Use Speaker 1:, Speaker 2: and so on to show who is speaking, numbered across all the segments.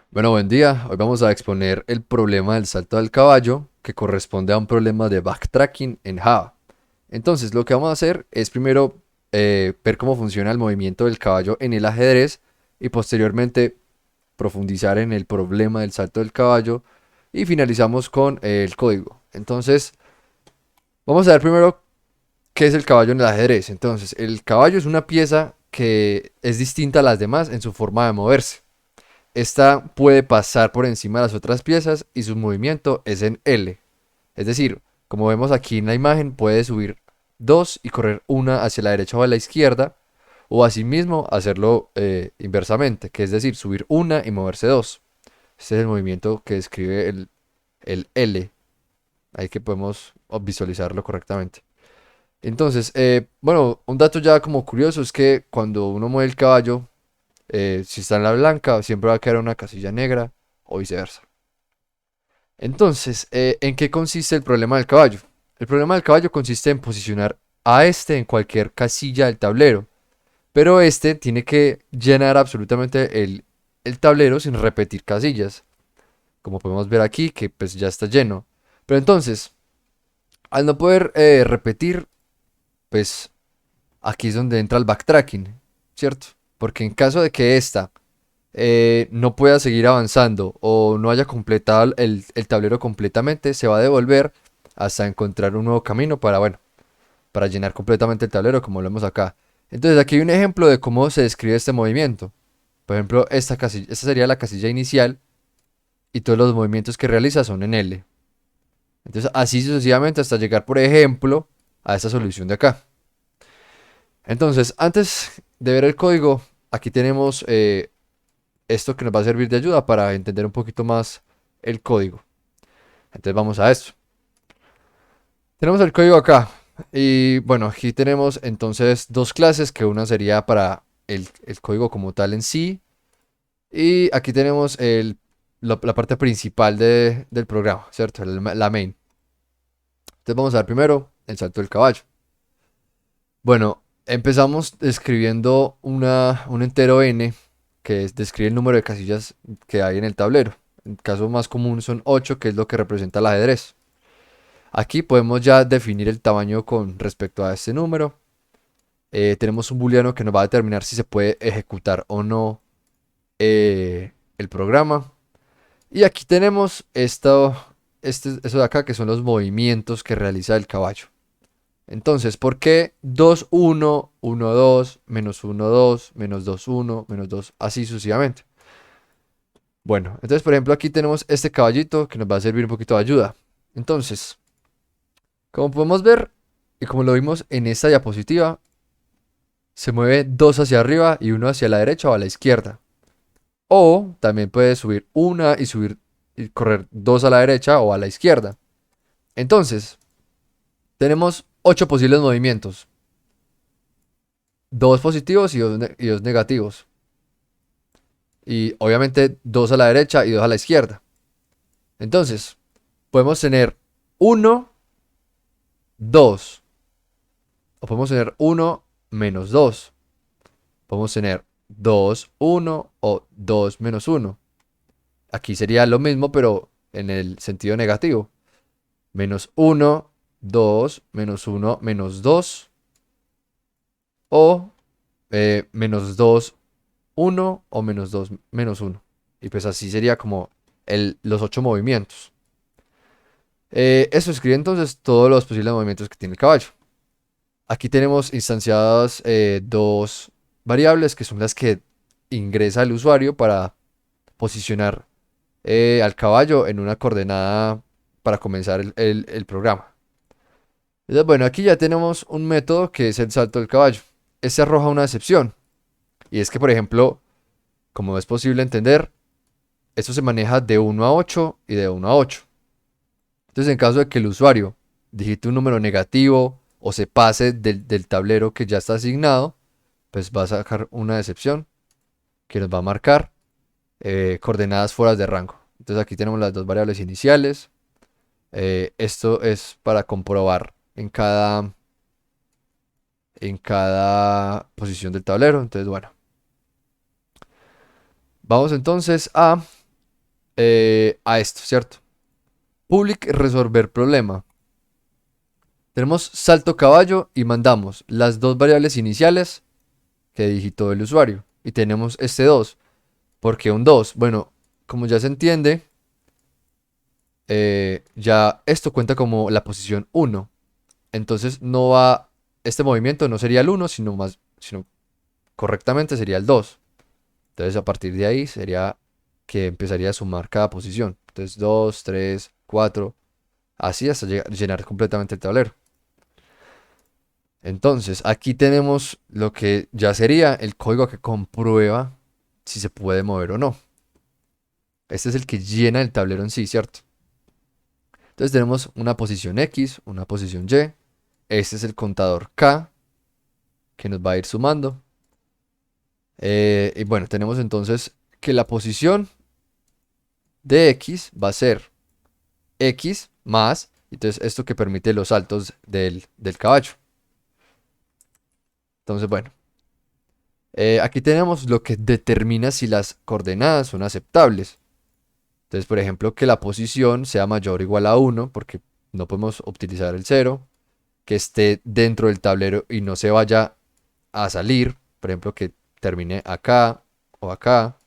Speaker 1: Bueno, buen día. Hoy vamos a exponer el problema del salto del caballo, que corresponde a un problema de backtracking en Java. Entonces, lo que vamos a hacer es primero ver cómo funciona el movimiento del caballo en el ajedrez y posteriormente profundizar en el problema del salto del caballo y finalizamos con el código. Entonces, vamos a ver primero qué es el caballo en el ajedrez. Entonces, el caballo es una pieza que es distinta a las demás en su forma de moverse. Esta puede pasar por encima de las otras piezas y su movimiento es en L. Es decir, como vemos aquí en la imagen, puede subir dos y correr una hacia la derecha o a la izquierda, o asimismo hacerlo inversamente, que es decir, subir una y moverse dos. Este es el movimiento que describe el L, ahí que podemos visualizarlo correctamente. Entonces, bueno, un dato ya como curioso es que cuando uno mueve el caballo, si está en la blanca, siempre va a quedar una casilla negra o viceversa. Entonces, ¿en qué consiste el problema del caballo? El problema del caballo consiste en posicionar a este en cualquier casilla del tablero, pero este tiene que llenar absolutamente el tablero sin repetir casillas, como podemos ver aquí, que pues ya está lleno. Pero entonces, al no poder repetir, pues aquí es donde entra el backtracking, ¿cierto? Porque en caso de que esta no pueda seguir avanzando o no haya completado el tablero completamente, se va a devolver hasta encontrar un nuevo camino para, bueno, para llenar completamente el tablero, como lo vemos acá. Entonces aquí hay un ejemplo de cómo se describe este movimiento. Por ejemplo, esta sería la casilla inicial y todos los movimientos que realiza son en L. Entonces así sucesivamente hasta llegar, por ejemplo, a esta solución de acá. Entonces, antes de ver el código, aquí tenemos esto que nos va a servir de ayuda para entender un poquito más el código. Entonces vamos a esto. Tenemos el código acá. Y bueno, aquí tenemos entonces dos clases, que una sería para el código como tal en sí. Y aquí tenemos la parte principal del programa, ¿cierto? La main. Entonces vamos a ver primero el salto del caballo. Bueno, empezamos escribiendo un entero n, describe el número de casillas que hay en el tablero. El caso más común son 8, que es lo que representa el ajedrez. Aquí podemos ya definir el tamaño con respecto a este número. Tenemos un booleano que nos va a determinar si se puede ejecutar o no el programa. Y aquí tenemos eso de acá, que son los movimientos que realiza el caballo. Entonces, ¿por qué 2 1 1 2 menos 1 2 menos 2 1 menos 2 así sucesivamente? Bueno, entonces por ejemplo aquí tenemos este caballito que nos va a servir un poquito de ayuda. Entonces, como podemos ver y como lo vimos en esta diapositiva, se mueve dos hacia arriba y uno hacia la derecha o a la izquierda. O también puede subir una y subir y correr dos a la derecha o a la izquierda. Entonces, tenemos 8 posibles movimientos. Dos positivos y dos negativos. Y obviamente dos a la derecha y dos a la izquierda. Entonces, podemos tener uno 2. O podemos tener uno menos 2. Podemos tener 2 1 o 2 menos uno. Aquí sería lo mismo, pero en el sentido negativo. Menos uno 2 menos uno menos 2. O menos 2 1 o menos 2 menos uno. Y pues así sería como los 8 movimientos. Eso escribe entonces todos los posibles movimientos que tiene el caballo. Aquí tenemos instanciadas dos variables que son las que ingresa el usuario para posicionar al caballo en una coordenada para comenzar el programa. Entonces, bueno, aquí ya tenemos un método que es el salto del caballo. Este arroja una excepción. Y es que, por ejemplo, como es posible entender, esto se maneja de 1 a 8 y de 1 a 8. Entonces, en caso de que el usuario digite un número negativo o se pase del tablero que ya está asignado, pues va a sacar una excepción que nos va a marcar coordenadas fuera de rango. Entonces aquí tenemos las dos variables iniciales. Esto es para comprobar en cada posición del tablero. Entonces, bueno, vamos entonces a a esto, ¿cierto? Public resolver problema. Tenemos salto caballo y mandamos las dos variables iniciales que digitó el usuario. Y tenemos este 2. ¿Por qué un 2? Bueno, como ya se entiende, ya esto cuenta como la posición 1. Entonces no va, este movimiento no sería el 1, sino correctamente sería el 2. Entonces a partir de ahí sería que empezaría a sumar cada posición. Entonces 2, 3, 4, así hasta llenar completamente el tablero. Entonces aquí tenemos lo que ya sería el código que comprueba si se puede mover o no. Este es el que llena el tablero en sí, ¿cierto? Entonces tenemos una posición X, una posición Y. Este es el contador K que nos va a ir sumando. Y bueno, tenemos entonces que la posición de X va a ser X más, entonces esto que permite los saltos del caballo. Entonces, bueno, aquí tenemos lo que determina si las coordenadas son aceptables. Entonces, por ejemplo, que la posición sea mayor o igual a 1, porque no podemos utilizar el 0, que esté dentro del tablero y no se vaya a salir, por ejemplo, que termine acá o acá.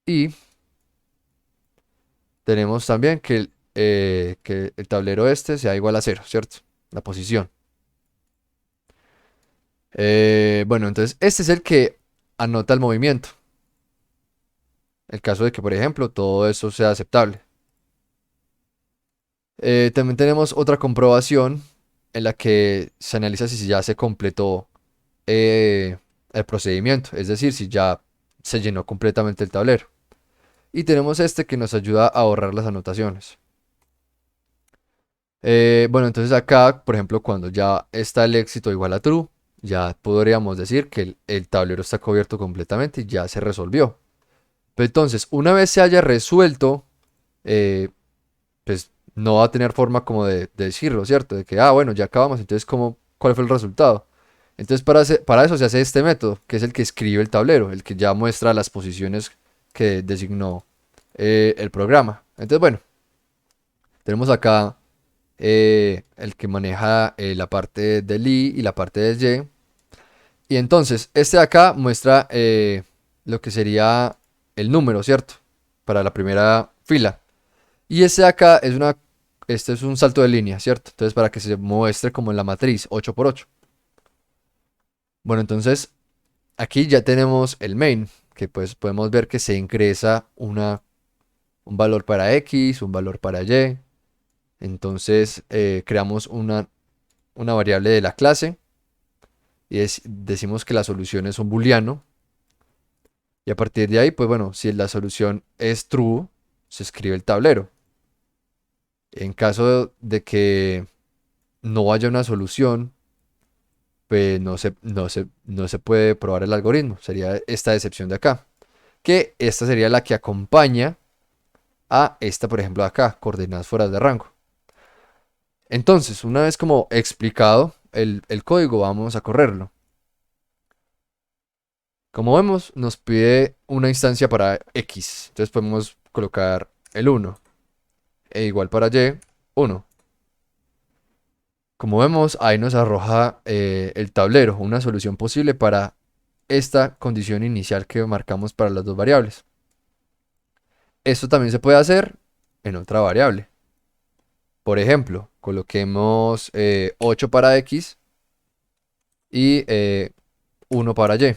Speaker 1: Y tenemos también que el tablero este sea igual a 0, ¿cierto? La posición. Bueno, entonces este es el que anota el movimiento. El caso de que, por ejemplo, todo eso sea aceptable. También tenemos otra comprobación en la que se analiza si ya se completó eh, el procedimiento, es decir, si ya se llenó completamente el tablero. Y tenemos este que nos ayuda a ahorrar las anotaciones. Bueno, entonces acá, por ejemplo, cuando ya está el éxito igual a true, ya podríamos decir que el tablero está cubierto completamente y ya se resolvió. Pero entonces, una vez se haya resuelto, eh, pues no va a tener forma como de decirlo, ¿cierto? De que, bueno, ya acabamos, entonces, ¿cuál fue el resultado? Entonces, para eso se hace este método, que es el que escribe el tablero, el que ya muestra las posiciones que designó el programa. Entonces, bueno, tenemos acá el que maneja la parte del I y la parte del Y. Y entonces, este de acá muestra lo que sería el número, ¿cierto? Para la primera fila. Y este de acá este es un salto de línea, ¿cierto? Entonces, para que se muestre como en la matriz, 8 por 8. Bueno, entonces, aquí ya tenemos el main, que pues podemos ver que se ingresa un valor para X, un valor para Y. Entonces, creamos una variable de la clase y decimos que la solución es un booleano. Y a partir de ahí, pues bueno, si la solución es true, se escribe el tablero. En caso de que no haya una solución, pues no se puede probar el algoritmo. Sería esta excepción de acá. Que esta sería la que acompaña a esta, por ejemplo, de acá, coordenadas fuera de rango. Entonces, una vez como explicado el código, vamos a correrlo. Como vemos, nos pide una instancia para X. Entonces podemos colocar el 1. E igual para Y, 1. Como vemos, ahí nos arroja el tablero, una solución posible para esta condición inicial que marcamos para las dos variables. Esto también se puede hacer en otra variable. Por ejemplo, coloquemos 8 para X y 1 para Y.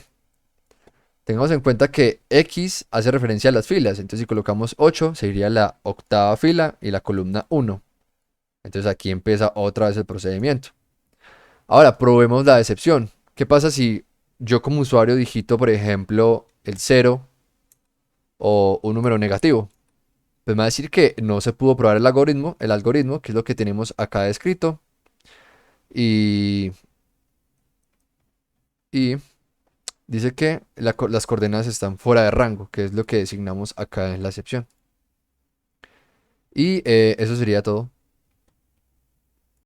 Speaker 1: Tengamos en cuenta que X hace referencia a las filas, entonces si colocamos 8 sería la octava fila y la columna 1. Entonces aquí empieza otra vez el procedimiento. Ahora probemos la excepción. ¿Qué pasa si yo como usuario digito, por ejemplo, el 0 o un número negativo? Pues me va a decir que no se pudo probar el algoritmo, que es lo que tenemos acá descrito. Y, y dice que las coordenadas están fuera de rango, que es lo que designamos acá en la excepción. Y eso sería todo.